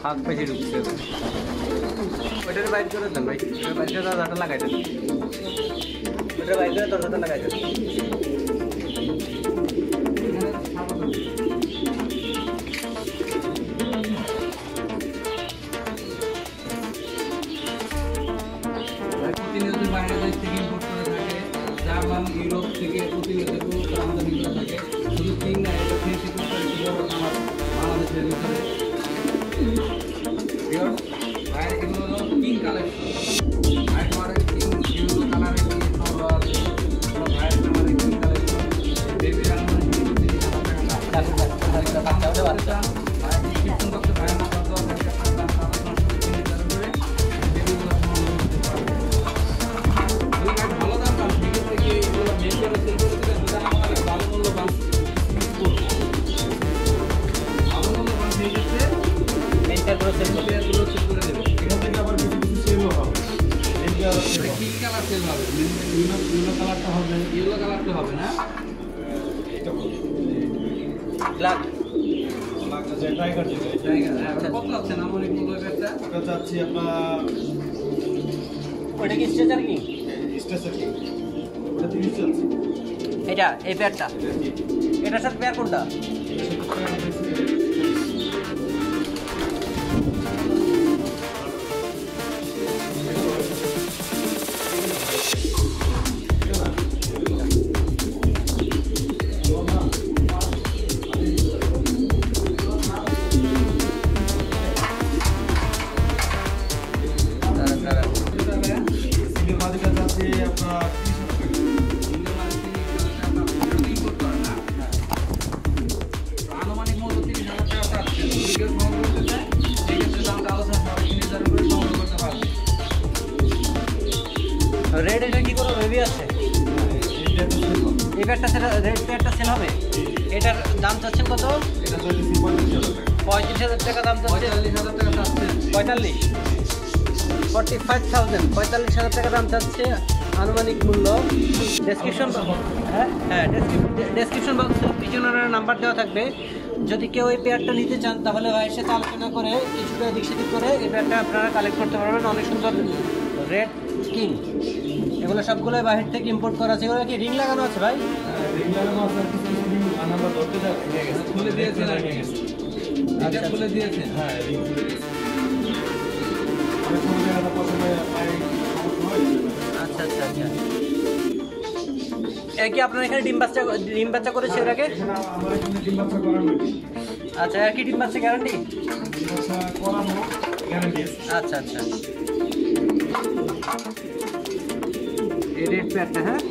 হাত পেছে ঢুকছে ওইটার বাইর করে দেন ভাই, বাইর করে দরজাটা লাগাই দেন, ওইটার বাইর করে দরজাটা লাগাই দেন। প্রতিনিয়ত বাইরে দেশ থেকে ইম্পোর্ট করে থাকে, জার্মান ইউরোপ থেকে প্রতিনিয়ত আমদানি করে থাকে। শুধু তিন না, এটা ফেন্সি বড় আমার বাংলাদেশের ভিতরে বাইরে এগুলো হলো তিন কালেকশন। বাইরে তিন ইউরো কালারের সালোয়ার, বাইরে আমার তিন কালেকশন বেবি রান্না ডিসক্রিপশন বক্সে ভাই আমার এটা এই পেয়ারটা, এটার সাথে পেয়ার কোনটা? রেড এটা কি করবো ভেবে আছে? এই প্যাডটা সেটা রেড প্যাডটা সেল হবে। এটার দাম চাচ্ছেন কত? 35,000 টাকা দাম চাচ্ছে। 45,000 টাকা চাচ্ছে। 45,000 45,000 টাকা দাম চাচ্ছে আনুমানিক মূল্য। ডেসক্রিপশন ডেসক্রিপশন বক্সে পিছনের নাম্বার দেওয়া থাকবে। যদি কেউ এই পেয়ারটা নিতে চান তাহলে ভাইয়ের সাথে আলোচনা করে কিছুটা দিক সেদিক করে এই পেয়ারটা আপনারা কালেক্ট করতে পারবেন। অনেক সুন্দর রেড কিং, এগুলো সবগুলোই বাহির থেকে ইম্পোর্ট করা আছে। এগুলো কি রিং লাগানো আছে ভাই? রিং লাগানো আছে, আনাবা ধরতে যাচ্ছে, খুলে দিয়েছেন, আচ্ছা খুলে দিয়েছেন। হ্যাঁ রিং খুলে দিয়েছেন। অনেক সময় জায়গাটা পছন্দ হয় পাই সমস্যা হয়। আচ্ছা আচ্ছা আচ্ছা, এর কি আপনার এখানে ডিম বাচ্চা করেছে এর আগে? আমার এখানে ডিম বাচ্চা করানো। আচ্ছা, আর কি ডিম বাচ্চা গ্যারান্টি? ডিম বাচ্চা করানো গ্যারান্টি আছে। আচ্ছা আচ্ছা, এই রেড প্যাডটা, হ্যাঁ